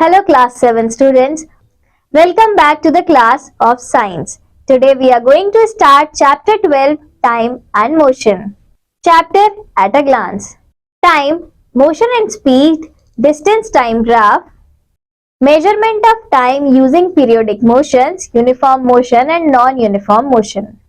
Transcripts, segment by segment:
Hello class 7 students. Welcome back to the class of science. Today we are going to start chapter 12, time and motion. Chapter at a glance. Time, motion and speed, distance time graph, measurement of time using periodic motions, uniform motion and non-uniform motion.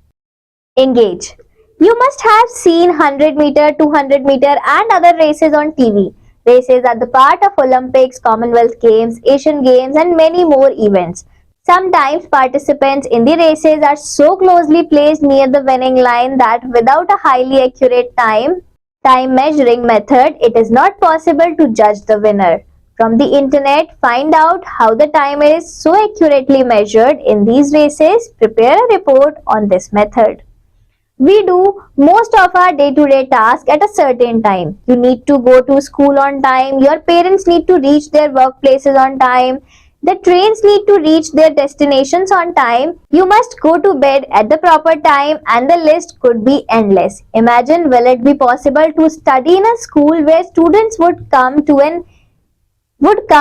Engage. You must have seen 100 meter, 200 meter and other races on TV. Races are the part of Olympics, Commonwealth Games, Asian Games and many more events. Sometimes participants in the races are so closely placed near the winning line that without a highly accurate time measuring method, it is not possible to judge the winner. From the internet, find out how the time is so accurately measured in these races. Prepare a report on this method. We do most of our day-to-day tasks at a certain time. You need to go to school on time. Your parents need to reach their workplaces on time. The trains need to reach their destinations on time. You must go to bed at the proper time and the list could be endless. Imagine, will it be possible to study in a school where students would come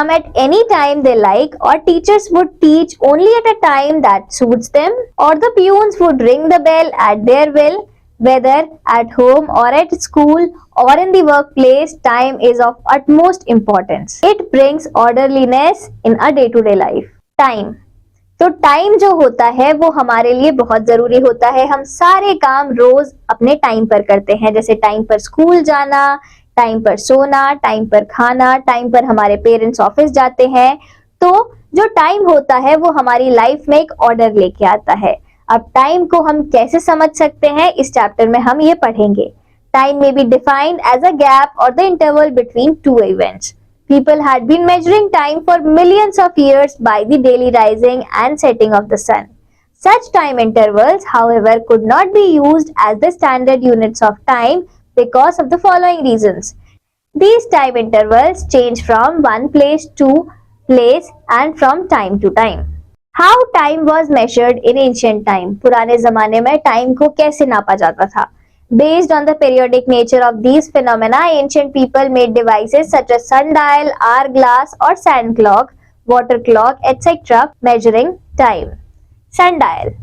at any time they like, or teachers would teach only at a time that suits them, or the peons would ring the bell at their will? Whether at home or at school or in the workplace, time is of utmost importance. It brings orderliness in a day-to-day life. Time. तो time जो होता है वो हमारे लिए बहुत जरूरी होता है. हम सारे काम रोज अपने टाइम पर करते हैं, जैसे टाइम पर स्कूल जाना, टाइम पर सोना, टाइम पर खाना, टाइम पर हमारे पेरेंट्स ऑफिस जाते हैं. तो जो टाइम होता है वो हमारी लाइफ में एक ऑर्डर लेके आता है. अब टाइम को हम कैसे समझ सकते हैं, इस चैप्टर में हम ये पढ़ेंगे. Time may be defined as a gap or the interval between two events. People had been measuring time for millions of years by the daily rising and setting of the sun. Such time intervals, however, could not be used as the standard units of time because of the following reasons. These time intervals change from one place to place and from time to time. How time was measured in ancient time? पुराने जमाने में time को कैसे नापा जाता था? Based on the periodic nature of these phenomena, ancient people made devices such as sundial, hourglass or sand clock, water clock, etc. measuring time. Sundial.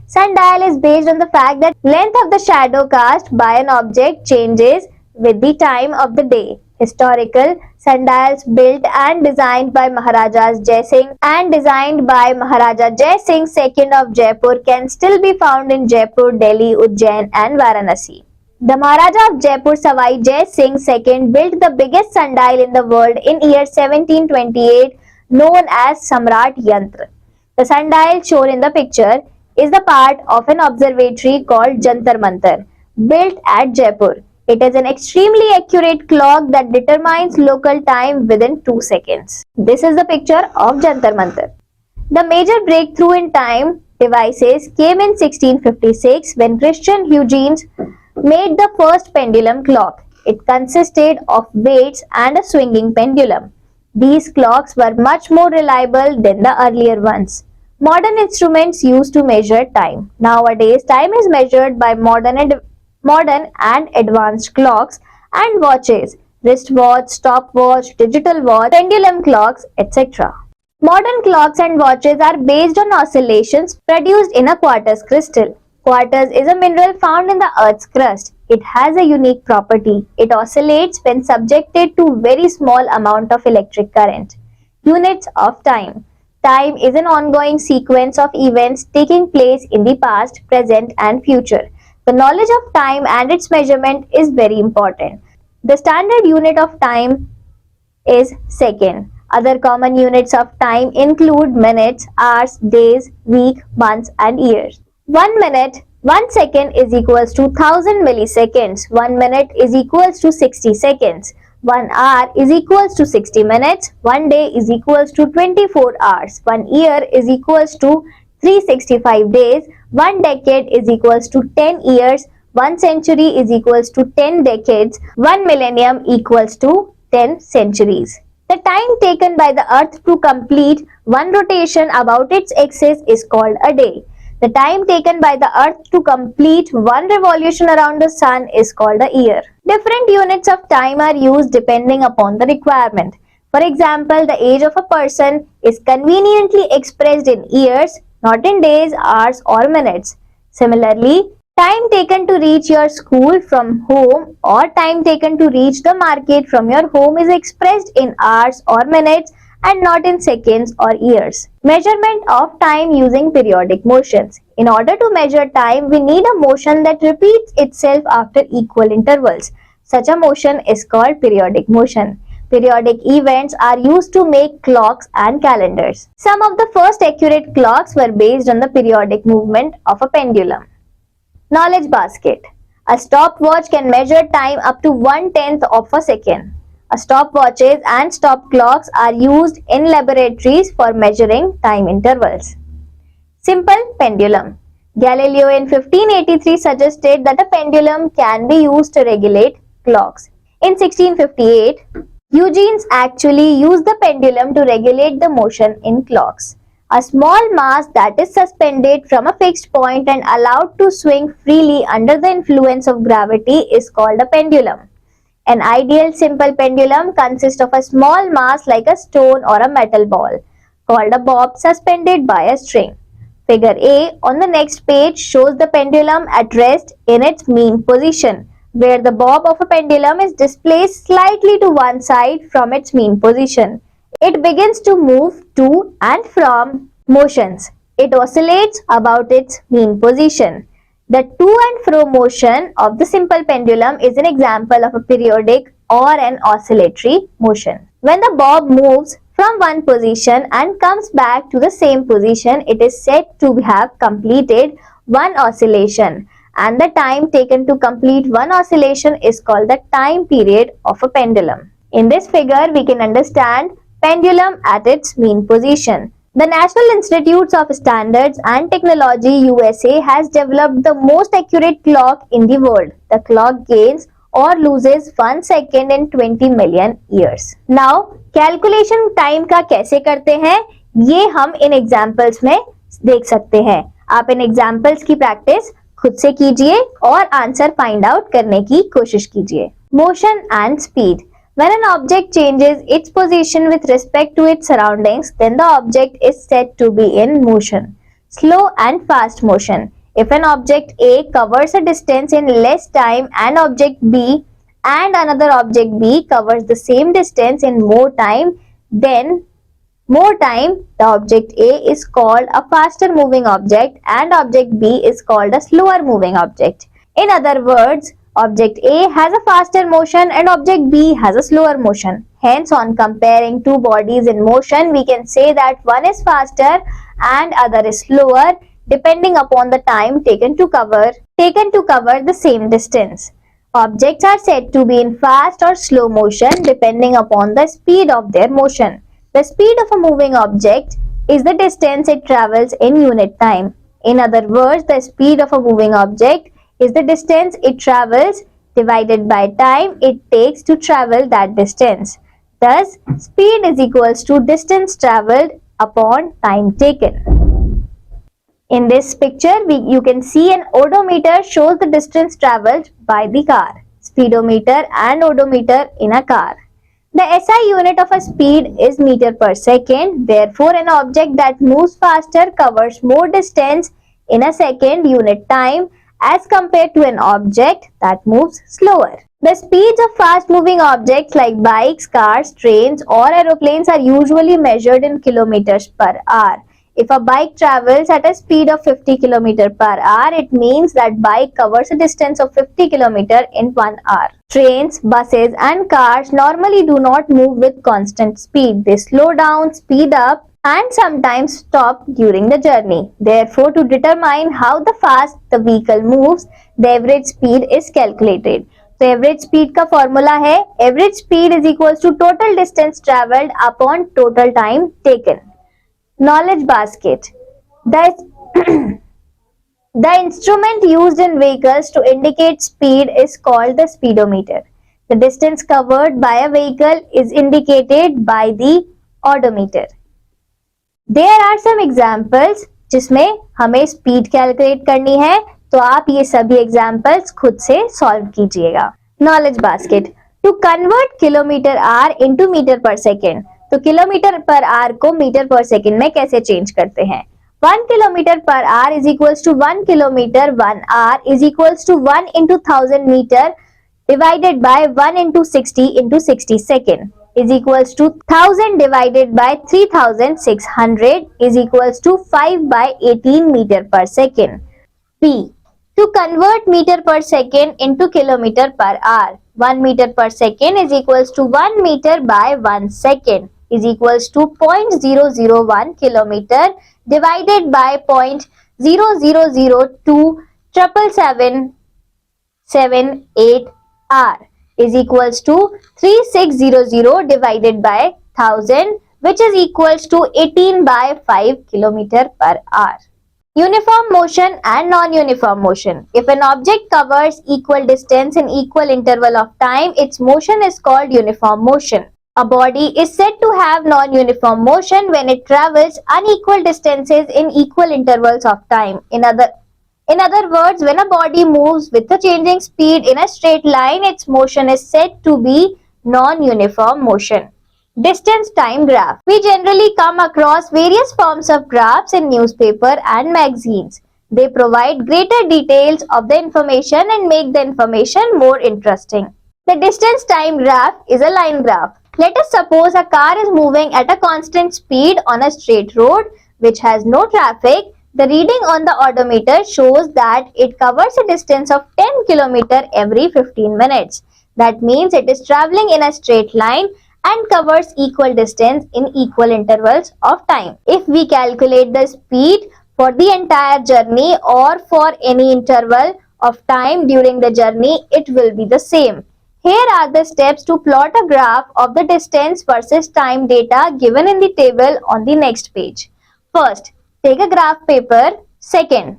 Sundial is based on the fact that length of the shadow cast by an object changes with the time of the day. Historical sundials built and designed by Maharaja Jai Singh II of Jaipur can still be found in Jaipur, Delhi, Ujjain and Varanasi. The Maharaja of Jaipur Savai Jai Singh II built the biggest sundial in the world in year 1728, known as Samrat Yantra. The sundial shown in the picture is the part of an observatory called Jantar Mantar, built at Jaipur. It is an extremely accurate clock that determines local time within 2 seconds. This is the picture of Jantar Mantar. The major breakthrough in time devices came in 1656 when Christian Huygens made the first pendulum clock. It consisted of weights and a swinging pendulum. These clocks were much more reliable than the earlier ones. Modern instruments used to measure time. Nowadays, time is measured by modern and advanced clocks and watches, wristwatch, stopwatch, digital watch, pendulum clocks, etc. Modern clocks and watches are based on oscillations produced in a quartz crystal. Quartz is a mineral found in the Earth's crust. It has a unique property. It oscillates when subjected to very small amount of electric current. Units of time. Time is an ongoing sequence of events taking place in the past, present and future. The knowledge of time and its measurement is very important. The standard unit of time is second. Other common units of time include minutes, hours, days, week, months and years. 1 minute, 1 second is equals to 1000 milliseconds. 1 minute is equals to 60 seconds. 1 hour is equals to 60 minutes. 1 day is equals to 24 hours. 1 year is equals to 365 days. 1 decade is equals to 10 years. 1 century is equals to 10 decades. 1 millennium equals to 10 centuries. The time taken by the earth to complete one rotation about its axis is called a day. The time taken by the earth to complete one revolution around the sun is called a year. Different units of time are used depending upon the requirement. For example, the age of a person is conveniently expressed in years, not in days, hours, or minutes. Similarly, time taken to reach your school from home or time taken to reach the market from your home is expressed in hours or minutes and not in seconds or years. Measurement of time using periodic motions. In order to measure time, we need a motion that repeats itself after equal intervals. Such a motion is called periodic motion. Periodic events are used to make clocks and calendars. Some of the first accurate clocks were based on the periodic movement of a pendulum. Knowledge basket. A stopwatch can measure time up to 1/10 of a second. Stopwatches and stop clocks are used in laboratories for measuring time intervals. Simple pendulum. Galileo in 1583 suggested that a pendulum can be used to regulate clocks. In 1658, Eugenes actually used the pendulum to regulate the motion in clocks. A small mass that is suspended from a fixed point and allowed to swing freely under the influence of gravity is called a pendulum. An ideal simple pendulum consists of a small mass like a stone or a metal ball, called a bob, suspended by a string. Figure A on the next page shows the pendulum at rest in its mean position, where the bob of a pendulum is displaced slightly to one side from its mean position. It begins to move to and from motions. It oscillates about its mean position. The to and fro motion of the simple pendulum is an example of a periodic or an oscillatory motion. When the bob moves from one position and comes back to the same position, it is said to have completed one oscillation, and the time taken to complete one oscillation is called the time period of a pendulum. In this figure, we can understand pendulum at its mean position. The National Institutes of Standards and Technology USA has developed the most accurate clock in the world. The clock gains or loses 1 second in 20 million years. Now, calculation time का कैसे करते हैं ये हम इन examples में देख सकते हैं. आप इन एग्जाम्पल्स की प्रैक्टिस खुद से कीजिए और आंसर फाइंड आउट करने की कोशिश कीजिए. Motion and speed. When an object changes its position with respect to its surroundings, then the object is said to be in motion. Slow and fast motion. If an object A covers a distance in less time and object B and another object B covers the same distance in more time, then the object A is called a faster moving object and object B is called a slower moving object. In other words, object A has a faster motion and object B has a slower motion. Hence, on comparing two bodies in motion, we can say that one is faster and other is slower depending upon the time taken to cover the same distance. Objects are said to be in fast or slow motion depending upon the speed of their motion. The speed of a moving object is the distance it travels in unit time. In other words, the speed of a moving object is the distance it travels divided by time it takes to travel that distance. Thus, speed is equals to distance travelled upon time taken. In this picture, you can see an odometer shows the distance travelled by the car. Speedometer and odometer in a car. The SI unit of a speed is meter per second. Therefore, an object that moves faster covers more distance in a second unit time as compared to an object that moves slower. The speeds of fast-moving objects like bikes, cars, trains or aeroplanes are usually measured in kilometers per hour. If a bike travels at a speed of 50 km per hour, it means that bike covers a distance of 50 km in 1 hour. Trains, buses and cars normally do not move with constant speed. They slow down, speed up and sometimes stop during the journey. Therefore, to determine how fast the vehicle moves, the average speed is calculated. So, average speed का formula है average speed is equals to total distance travelled upon total time taken. Knowledge basket. The instrument used in vehicles to indicate speed is called the speedometer. The distance covered by a vehicle is indicated by the odometer. There are some examples जिसमें हमें speed calculate करनी है, तो आप ये सभी examples खुद से solve कीजिएगा. Knowledge basket. To convert kilometer hour into meter per second, तो किलोमीटर पर आवर को मीटर पर सेकेंड में कैसे चेंज करते हैं? 1 kilometre per hour is equals to 1 kilometre 1 hour is equals to 1 into 1000 metre divided by 1 into 60 into 60 second is equals to 1000 divided by 3600 is equals to 5 by 18 meter per second. B. To convert meter per second into kilometer per hour, 1 meter per second is equals to 1 meter by 1 second is equals to 0.001 kilometer divided by 0.0002 77778 hour is equals to 3600 divided by 1000 which is equals to 18 by 5 kilometer per hour. Uniform motion and non-uniform motion. If an object covers equal distance in equal interval of time, its motion is called uniform motion. A body is said to have non-uniform motion when it travels unequal distances in equal intervals of time. In other words, when a body moves with a changing speed in a straight line, its motion is said to be non-uniform motion. Distance time graph. We generally come across various forms of graphs in newspaper and magazines. They provide greater details of the information and make the information more interesting. The distance time graph is a line graph. Let us suppose a car is moving at a constant speed on a straight road which has no traffic. The reading on the odometer shows that it covers a distance of 10 km every 15 minutes. That means it is traveling in a straight line and covers equal distance in equal intervals of time. If we calculate the speed for the entire journey or for any interval of time during the journey, it will be the same. Here are the steps to plot a graph of the distance versus time data given in the table on the next page. First, take a graph paper. Second,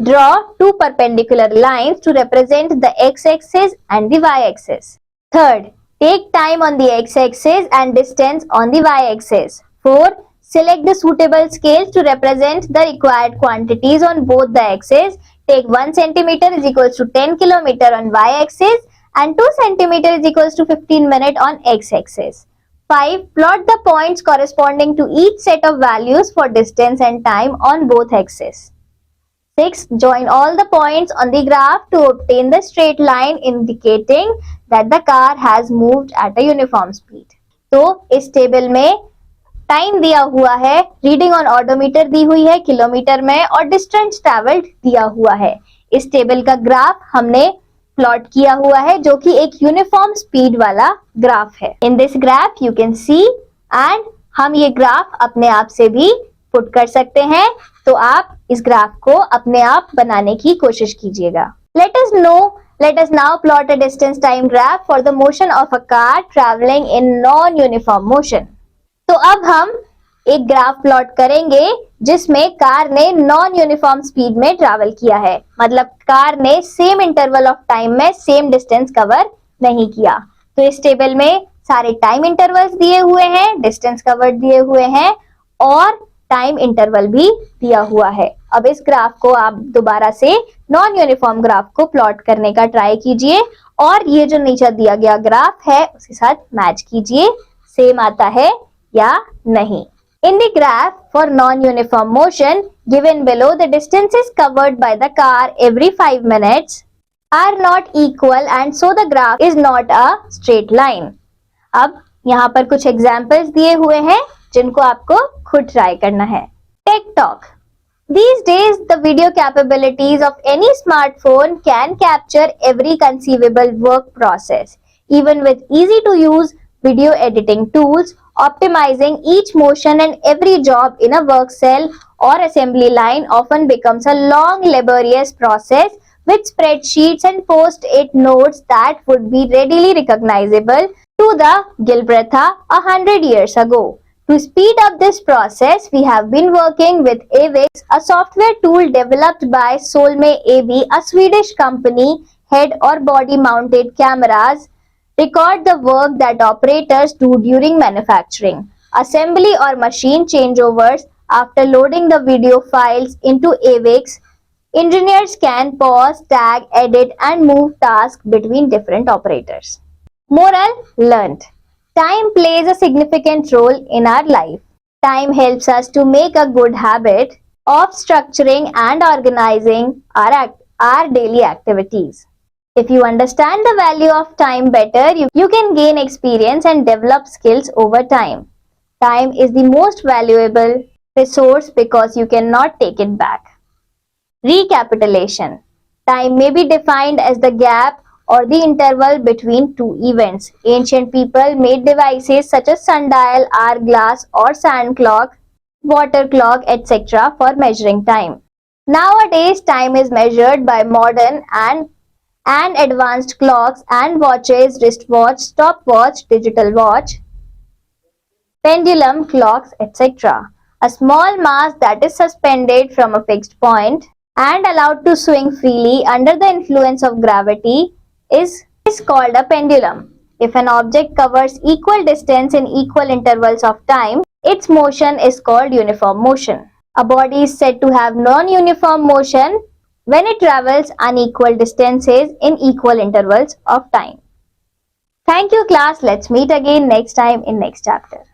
draw two perpendicular lines to represent the x-axis and the y-axis. Third, take time on the x-axis and distance on the y-axis. 4. Select the suitable scales to represent the required quantities on both the axes. Take 1 cm is equals to 10 km on y-axis and 2 cm is equals to 15 minutes on x-axis. 5. Plot the points corresponding to each set of values for distance and time on both axes. 6. Join all the points on the graph to obtain the straight line indicating that the car has moved at a uniform speed. तो इस table में time दिया हुआ है, reading on odometer दी हुई है kilometre में और डिस्टेंस ट्रैवल्ड दिया हुआ है. इस टेबल का ग्राफ हमने प्लॉट किया हुआ है जो कि एक यूनिफॉर्म स्पीड वाला ग्राफ है. In this graph you can see and हम ये ग्राफ अपने आप से भी पुट कर सकते हैं. तो आप इस ग्राफ को अपने आप बनाने की कोशिश कीजिएगा. Let us now plot a distance time graph for the motion of a car traveling in non-uniform motion. तो अब हम एक ग्राफ प्लॉट करेंगे जिसमें कार ने नॉन यूनिफॉर्म स्पीड में ट्रैवल किया है. मतलब कार ने सेम इंटरवल ऑफ टाइम में सेम डिस्टेंस कवर नहीं किया. तो इस टेबल में सारे टाइम इंटरवल्स दिए हुए हैं, डिस्टेंस कवर दिए हुए हैं और टाइम इंटरवल भी दिया हुआ है. अब इस ग्राफ को आप दोबारा से नॉन यूनिफॉर्म ग्राफ को प्लॉट करने का ट्राई कीजिए और ये जो नीचे दिया गया ग्राफ है उसके साथ मैच कीजिए, सेम आता है या नहीं. In the graph for non-uniform motion given below, the distances covered by the car every 5 minutes are not equal and so the graph is not a straight line. अब यहाँ पर कुछ एग्जाम्पल्स दिए हुए हैं जिनको आपको खुद ट्राई करना है. TikTok. These days, the video capabilities of any smartphone can capture every conceivable work process. Even with easy-to-use video editing tools, optimizing each motion and every job in a work cell or assembly line often becomes a long, laborious process with spreadsheets and post-it notes that would be readily recognizable to the Gilbretha 100 years ago. To speed up this process, we have been working with AVIX, a software tool developed by Solme AB, a Swedish company. Head or body mounted cameras record the work that operators do during manufacturing, assembly or machine changeovers. After loading the video files into AVIX, engineers can pause, tag, edit and move tasks between different operators. Moral learned. Time plays a significant role in our life. Time helps us to make a good habit of structuring and organizing our daily activities. If you understand the value of time better, you can gain experience and develop skills over time. Time is the most valuable resource because you cannot take it back. Recapitulation. Time may be defined as the gap or the interval between two events. Ancient people made devices such as sundial, hourglass or sand clock, water clock, etc. for measuring time. Nowadays, time is measured by modern and advanced clocks and watches, wristwatch, stopwatch, digital watch, pendulum clocks, etc. A small mass that is suspended from a fixed point and allowed to swing freely under the influence of gravity is called a pendulum. If an object covers equal distance in equal intervals of time, its motion is called uniform motion. A body is said to have non-uniform motion when it travels unequal distances in equal intervals of time. Thank you class. Let's meet again next time in next chapter.